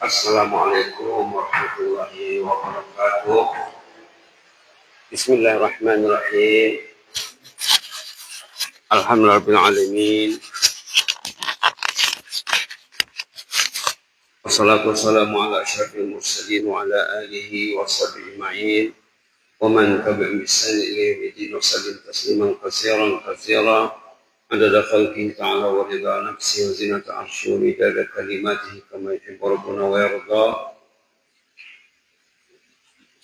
Assalamualaikum warahmatullahi wabarakatuh. Bismillahirrahmanirrahim. Alhamdulillahirabbil alamin. Wassalatu wassalamu ala asyrafil mursalin wa ala alihi washabihi ajma'in. Wa man tabi'ahum bi ihsan ila yaumil wa sallim tasliman katsiran. Adada khalqihi ta'ala wa ridha nafsihi wa zinata 'arsyihi wa midada kalimatihi kama yuhibbu rabbuna wa yarda.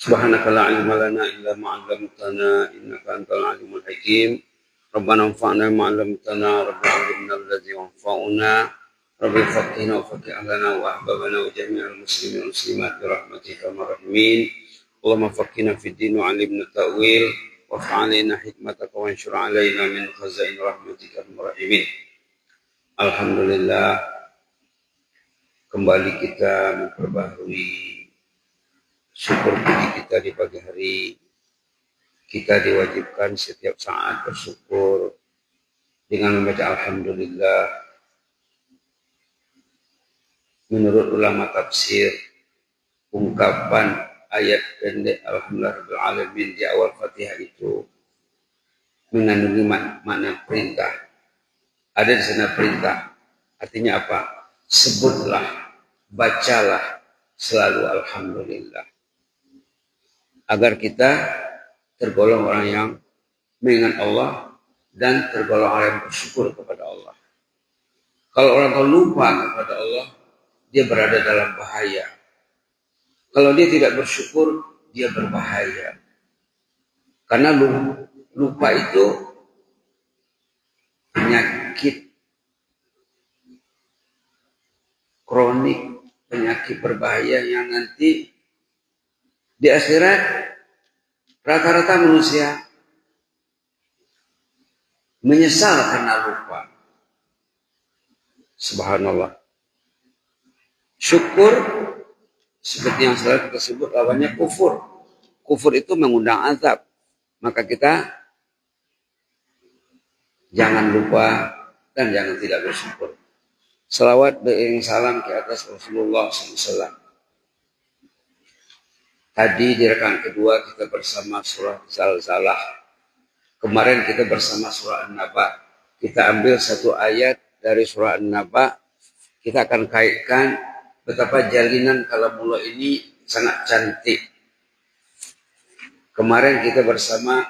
Subhanaka la ilma lana illa ma 'allamtana innaka antal alimul hakim. Rabbana anfa'na bima 'allamtana rabbana 'allimna alladhi yanfa'una. Rabbi faqihna wa faqih lana wa ahbabana wa jami'al muslimin wal muslimat bi rahmatika ya rahimin. Allahumma faqihna fid din wa 'allimna ta'wil. Wafa'alina hikmataka wa ansyur alaina min khazain rahmatika ar-rahimin. Alhamdulillah, kembali kita memperbaharui syukur puji kita di pagi hari. Kita diwajibkan setiap saat bersyukur dengan membaca alhamdulillah. Menurut ulama tafsir, ungkapan ayat pendek alhamdulillahirabbil alamin di awal Fatihah itu mengandungi makna perintah. Ada di sana perintah. Artinya apa? Sebutlah, bacalah selalu alhamdulillah. Agar kita tergolong orang yang mengingat Allah dan tergolong orang yang bersyukur kepada Allah. Kalau orang lupa kepada Allah, dia berada dalam bahaya. Kalau dia tidak bersyukur, dia berbahaya. Karena lupa itu penyakit kronik, penyakit berbahaya yang nanti di akhirat rata-rata manusia menyesal karena lupa. Subhanallah. Syukur seperti yang selalu kita sebut lawannya kufur. Kufur itu mengundang azab. Maka kita jangan lupa dan jangan tidak bersyukur. Salawat dan salam ke atas Rasulullah SAW. Tadi di rakaat kedua kita bersama surah Zalzalah. Kemarin kita bersama surah An-Naba. Kita ambil satu ayat dari surah An-Naba. Kita akan kaitkan betapa jalinan kalamullah ini sangat cantik. Kemarin kita bersama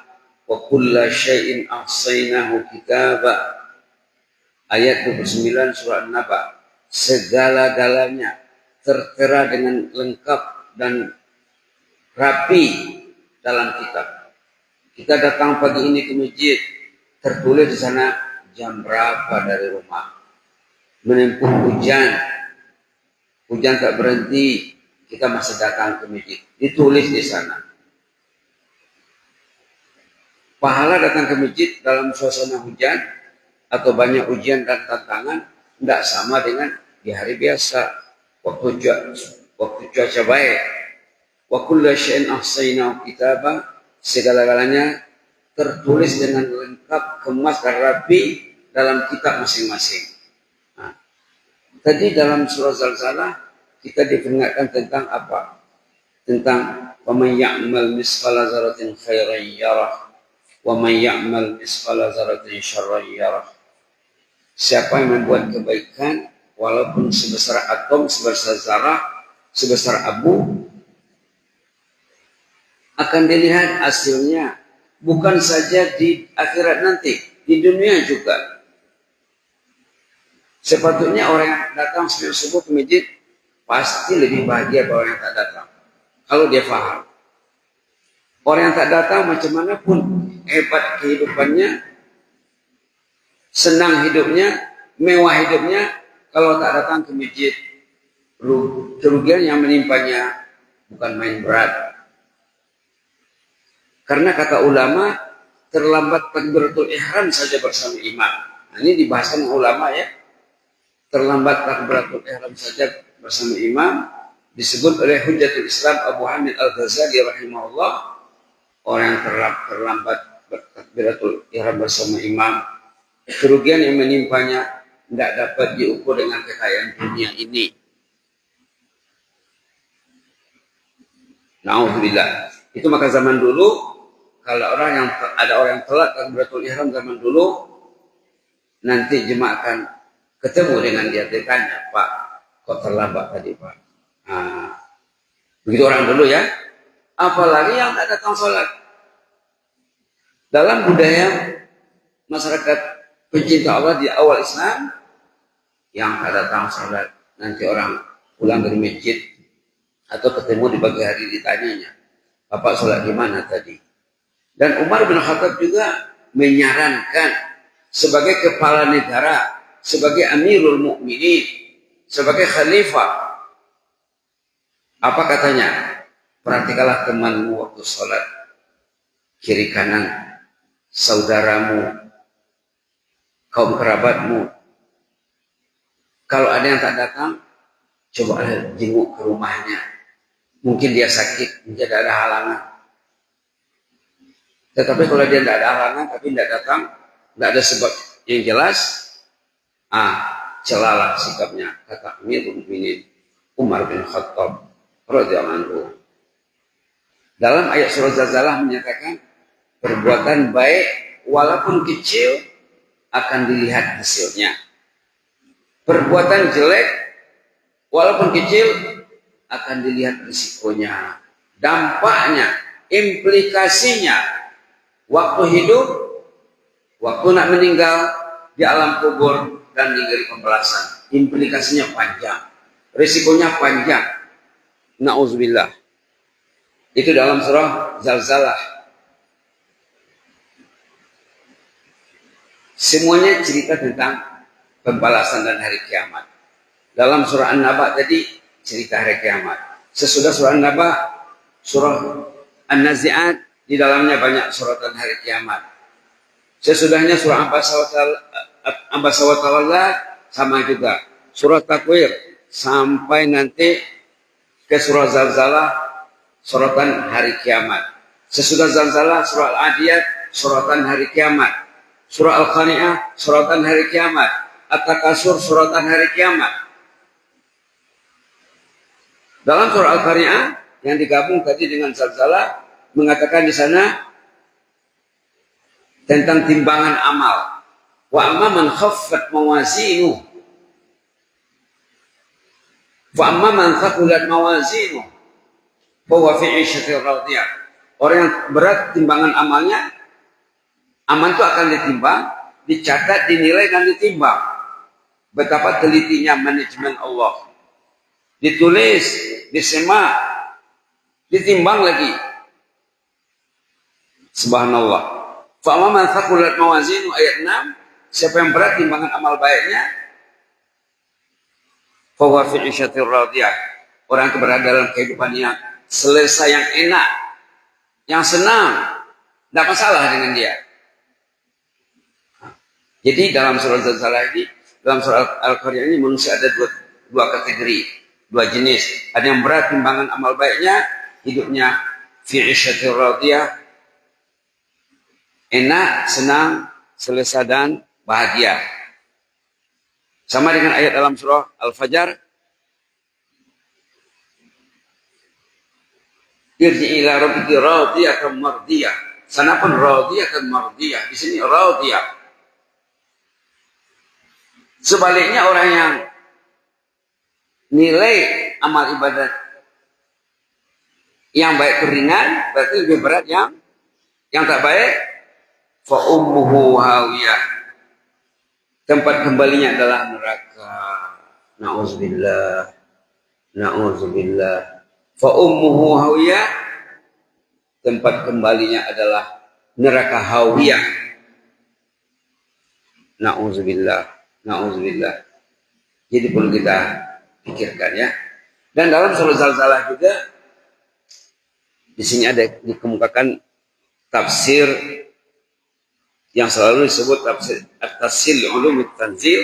wa kulla syai'in ahsaynahu kitaba. Ayat 29 surah An-Naba. Segala-galanya tertera dengan lengkap dan rapi dalam kitab. Kita datang pagi ini ke masjid, tertulis di sana jam berapa dari rumah. Menempuh hujan. Hujan tak berhenti, kita masih datang ke masjid. Ditulis di sana. Pahala datang ke masjid dalam suasana hujan atau banyak ujian dan tantangan tidak sama dengan di hari biasa. Waktu cuaca baik. Wa kullu syai'in ahsaynahu kitaba. Segala-galanya tertulis dengan lengkap, kemas dan rapi dalam kitab masing-masing. Tadi dalam surah Zalzalah kita diperingatkan tentang apa? Tentang wa man ya'mal misqala dzarratin khairan yarah wa man ya'mal misqala dzarratin syarran yarah. Siapa yang membuat kebaikan walaupun sebesar atom, sebesar zarah, sebesar abu, akan dilihat hasilnya bukan saja di akhirat nanti, di dunia juga. Sepatutnya orang yang datang sebelum subuh ke masjid pasti lebih bahagia dari orang yang tak datang. Kalau dia faham. Orang yang tak datang macam mana pun hebat kehidupannya, senang hidupnya, mewah hidupnya, kalau tak datang ke masjid, kerugian yang menimpanya bukan main berat. Karena kata ulama, terlambat takbiratul ihram saja bersama imam. Nah, ini dibahasan ulama ya. Terlambat takbiratul ihram saja bersama imam disebut oleh Hujjatul Islam Abu Hamid Al-Ghazali rahimahullah, orang yang terlambat takbiratul ihram bersama imam, kerugian yang menimpanya tidak dapat diukur dengan kekayaan dunia ini. Nauzubillah. Itu maka zaman dulu kalau ada orang yang telat takbiratul ihram zaman dulu, nanti jemaah akan ketemu dengan dia, tanya, Pak, kok terlambat tadi Pak? Nah, begitu orang dulu ya. Apalagi yang tak datang sholat. Dalam budaya masyarakat pencinta Allah di awal Islam, yang tak datang sholat, nanti orang pulang dari masjid atau ketemu di pagi hari ditanyanya, Bapak sholat di mana tadi? Dan Umar bin Khattab juga menyarankan sebagai kepala negara, sebagai Amirul Mukminin, sebagai khalifah. Apa katanya? Perhatikanlah temanmu waktu sholat, kiri kanan, saudaramu, kaum kerabatmu. Kalau ada yang tak datang, coba jenguk ke rumahnya. Mungkin dia sakit, mungkin tidak ada halangan. Tetapi kalau dia tidak ada halangan, tapi tidak datang, tidak ada sebab yang jelas, celalah sikapnya, kata Amirul Mukminin Umar bin Khattab radhiyallahu anhu. Dalam ayat surah Zalzalah menyatakan, perbuatan baik walaupun kecil akan dilihat hasilnya. Perbuatan jelek walaupun kecil akan dilihat risikonya, dampaknya, implikasinya. Waktu hidup, waktu nak meninggal, di alam kubur, dan di negeri pembalasan. Implikasinya panjang, risikonya panjang. Na'udzubillah. Itu dalam surah Zalzalah. Semuanya cerita tentang pembalasan dan hari kiamat. Dalam surah An-Naba tadi cerita hari kiamat. Sesudah surah An-Naba, surah An-Nazi'at, di dalamnya banyak suratan hari kiamat. Sesudahnya surah Abasa wa Tawalla sama juga. Surah Takwir sampai nanti ke surah Zalzalah, suratan hari kiamat. Sesudah Zalzalah, surah Al-Adiyat, suratan hari kiamat. Surah Al-Qari'ah, suratan hari kiamat. At-Takasur, suratan hari kiamat. Dalam surah Al-Qari'ah yang digabung tadi dengan Zalzalah, mengatakan di sana tentang timbangan amal. Wa amma man khaffat mawazinuh, wa amma man thaqulat mawazinuh, fa huwa fi 'ishatin radiyah. Orang yang berat timbangan amalnya, amal itu akan ditimbang, dicatat, dinilai dan ditimbang. Betapa telitinya manajemen Allah. Ditulis, disemak, ditimbang lagi. Subhanallah. Fa'amma man thaqulat mawazinu ayat 6, siapa yang berat timbangan amal baiknya, fa huwa fi 'ishatir radiyah. Orang yang berada dalam kehidupan yang selesai, yang enak, yang senang, tidak masalah dengan dia. Jadi dalam surah Zalzalah ini, dalam surah Al-Qari'ah ini manusia ada dua kategori, dua jenis. Ada yang berat timbangan amal baiknya, hidupnya fi 'ishatir radiyah, enak, senang, selesai dan bahagia. Sama dengan ayat dalam surah Al-Fajr. Irji ila rabbiki radiyatan mardiyah. Sana pun radiyatan mardiyah. Di sini radiyah. Sebaliknya orang yang nilai amal ibadat yang baik ringan, berarti lebih berat yang tak baik. Fa ummuhu hawiyah. Tempat kembalinya adalah neraka. Na'udzubillah. Na'udzubillah. Fa ummuhu hawiyah. Tempat kembalinya adalah neraka hawiyah. Na'udzubillah. Na'udzubillah. Jadi perlu kita pikirkan ya. Dan dalam surah Zalzalah juga di sini ada dikemukakan tafsir yang selalu disebut tafsir ulumut tanzil,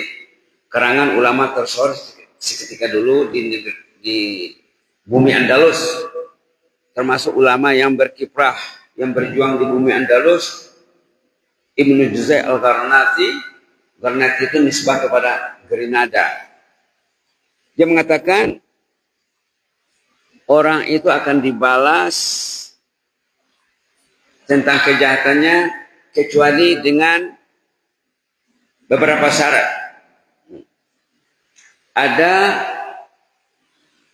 karangan ulama tersohor seketika dulu di bumi Andalus, termasuk ulama yang berkiprah, yang berjuang di bumi Andalus. Ibnu Juzai Al-Gharnati, Gharnati itu nisbah kepada Grenada. Dia mengatakan orang itu akan dibalas tentang kejahatannya kecuali dengan beberapa syarat. Ada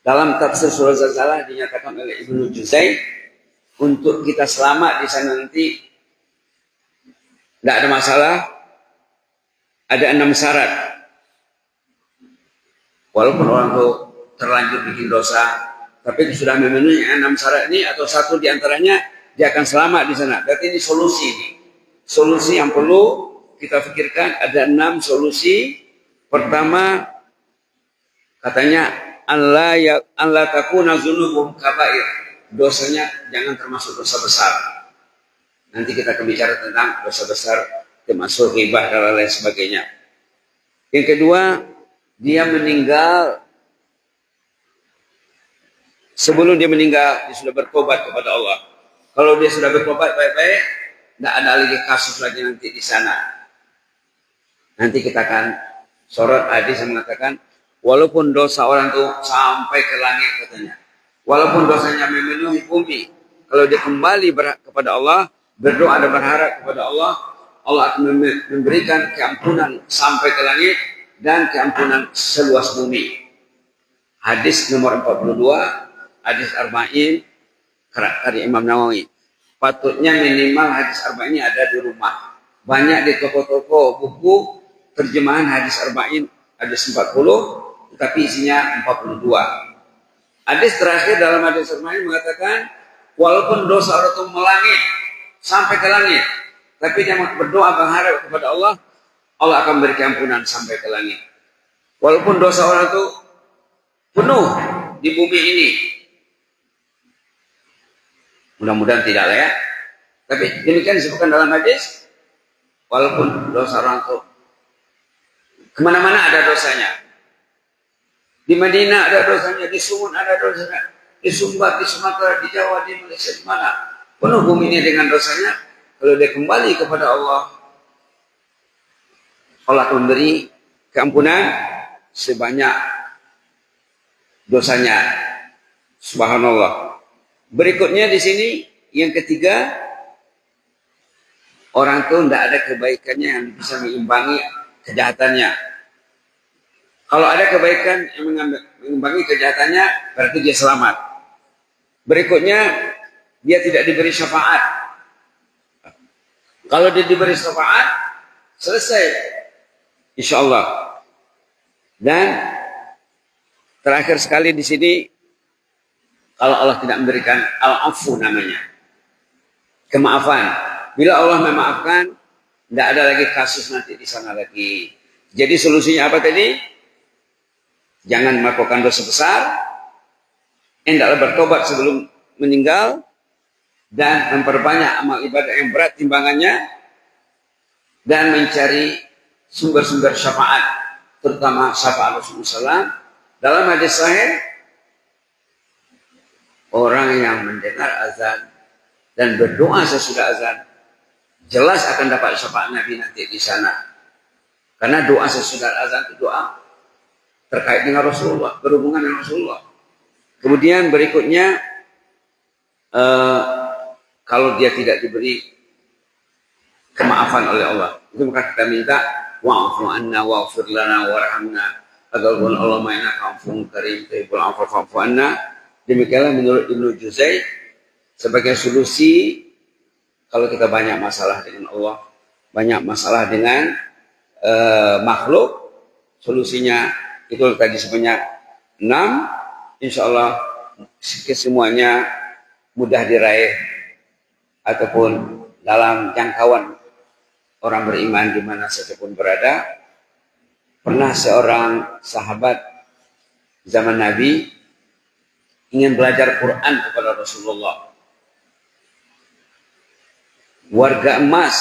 dalam tafsir surah Zalzalah dinyatakan oleh Ibnu Juzai, untuk kita selamat di sana nanti tidak ada masalah, ada 6 syarat. Walaupun orang itu terlanjur bikin dosa, tapi sudah memenuhi 6 syarat ini atau satu di antaranya, dia akan selamat di sana. Berarti ini solusi. Solusi yang perlu kita pikirkan, ada 6 solusi. Pertama, katanya Allah takuna dzunubum kabair. Dosanya jangan termasuk dosa besar. Nanti kita akan bicara tentang dosa besar, termasuk ghibah dan lain sebagainya. Yang kedua, dia meninggal. Sebelum dia meninggal, dia sudah bertobat kepada Allah. Kalau dia sudah bertobat baik-baik, tidak ada lagi kasus lagi nanti di sana. Nanti kita akan sorot hadis yang mengatakan, walaupun dosa orang itu sampai ke langit katanya, walaupun dosanya memenuhi bumi, kalau dia kembali kepada Allah, berdoa dan berharap kepada Allah, Allah akan memberikan keampunan sampai ke langit dan keampunan seluas bumi. Hadis nomor 42, hadis Arba'in karya Imam Nawawi. Patutnya minimal hadis Arba'in ini ada di rumah. Banyak di toko-toko buku terjemahan hadis Arba'in, hadis 40, tetapi isinya 42. Hadis terakhir dalam hadis Arba'in mengatakan, walaupun dosa orang itu melangit sampai ke langit, tapi dia berdoa berharap kepada Allah, Allah akan beri ampunan sampai ke langit. Walaupun dosa orang itu penuh di bumi ini, mudah-mudahan tidak lah ya. Tapi demikian disebutkan dalam hadis, walaupun dosa orang itu kemana-mana ada dosanya. Di Madinah ada dosanya, di Sumun ada dosanya, di Sumbar, di Sumatera, di Jawa, di Malaysia, di mana penuh bumi ini dengan dosanya. Kalau dia kembali kepada Allah, Allah akan memberi keampunan sebanyak dosanya. Subhanallah. Berikutnya di sini yang ketiga, orang itu tidak ada kebaikannya yang bisa mengimbangi kejahatannya. Kalau ada kebaikan yang mengimbangi kejahatannya, berarti dia selamat. Berikutnya, dia tidak diberi syafaat. Kalau dia diberi syafaat, selesai, insya Allah. Dan terakhir sekali di sini, kalau Allah tidak memberikan al-afu namanya, kemaafan. Bila Allah memaafkan, tidak ada lagi kasus nanti di sana lagi. Jadi solusinya apa tadi? Jangan melakukan dosa besar, hendaklah bertobat sebelum meninggal, dan memperbanyak amal ibadah yang berat timbangannya, dan mencari sumber-sumber syafaat, terutama syafaat Rasulullah SAW. Dalam hadis sahih, orang yang mendengar azan dan berdoa sesudah azan, jelas akan dapat syafaat Nabi nanti di sana. Karena doa sesudah azan itu doa terkait dengan Rasulullah, berhubungan dengan Rasulullah. Kemudian berikutnya, kalau dia tidak diberi kemaafan oleh Allah, itu maka kita minta wa'fu anna wa'fir lana warhamna agar Allah innaka afuwwun karim tuhibbul afwa fa'fu anna. Demikianlah menurut Ibnu Juzai sebagai solusi kalau kita banyak masalah dengan Allah, banyak masalah dengan makhluk, solusinya itu tadi sebanyak 6, insya Allah kesemuanya mudah diraih ataupun dalam jangkauan orang beriman di mana saja pun berada. Pernah seorang sahabat zaman Nabi ingin belajar Quran kepada Rasulullah. Warga emas.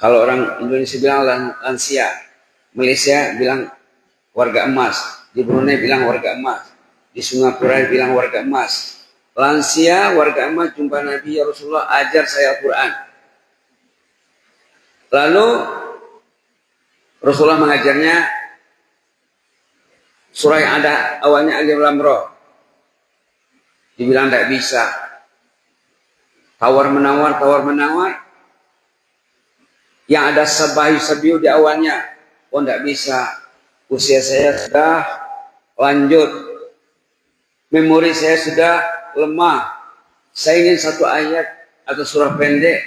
Kalau orang Indonesia bilang lansia, Malaysia bilang warga emas, di Brunei bilang warga emas, di Singapura bilang warga emas. Lansia, warga emas jumpa Nabi, ya Rasulullah, ajar saya Al-Quran. Lalu Rasulullah mengajarnya Surah yang ada awalnya alif lam ra. Dibilang tidak bisa. Tawar menawar. Yang ada sabiu di awalnya. Oh tidak bisa. Usia saya sudah lanjut. Memori saya sudah lemah. Saya ingin satu ayat atau surah pendek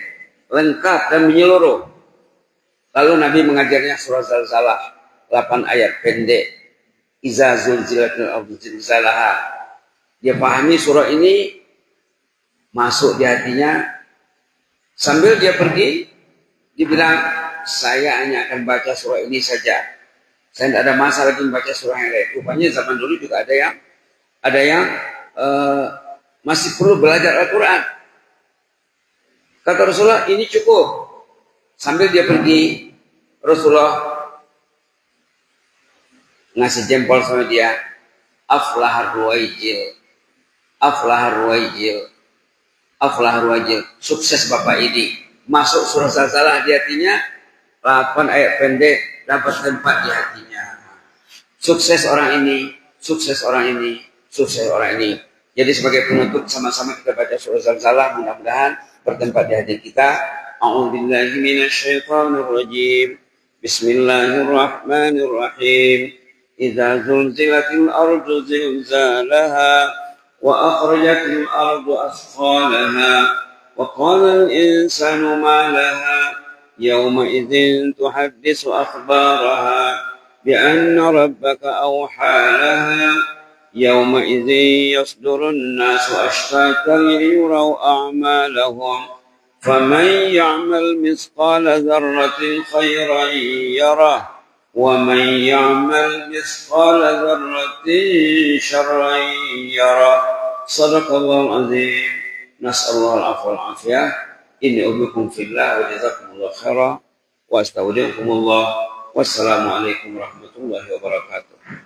lengkap dan menyeluruh. Lalu Nabi mengajarnya surah Zalzalah 8 ayat pendek. Iza zulzilatil ardu zilzalaha. Dia pahami surah ini, masuk di hatinya. Sambil dia pergi, dia bilang, saya hanya akan baca surah ini saja. Saya tidak ada masa lagi membaca surah yang lain. Rupanya zaman dulu juga ada yang masih perlu belajar Al-Quran. Kata Rasulullah, ini cukup. Sambil dia pergi, Rasulullah ngasih jempol sama dia. Aflahar ruwaijil. Sukses bapak ini. Masuk surah Zalzalah di hatinya. 8 ayat pendek dapat tempat di hatinya. Sukses orang ini. Jadi sebagai penutup sama-sama kita baca surah Zalzalah, mudah-mudahan bertempat di hati kita. A'udzubillahi minasyaitonir rajim. Bismillahirrahmanirrahim. Idza zulzilatil ardu zilzalaha wa akhrajatil ardu asqalaha wa qala al-insanu ma laha yawma idzin tuhaddisu akhbaraha bi anna rabbaka awha laha يومئذ يصدر الناس أشتاتا ليروا أعمالهم فمن يعمل مثقال ذرة خيرا يره ومن يعمل مثقال ذرة شرا يره صدق الله العظيم نسأل الله العفو والعافية إني أحبكم في الله وجزاكم الله خيرا وأستودعكم الله والسلام عليكم ورحمة الله وبركاته.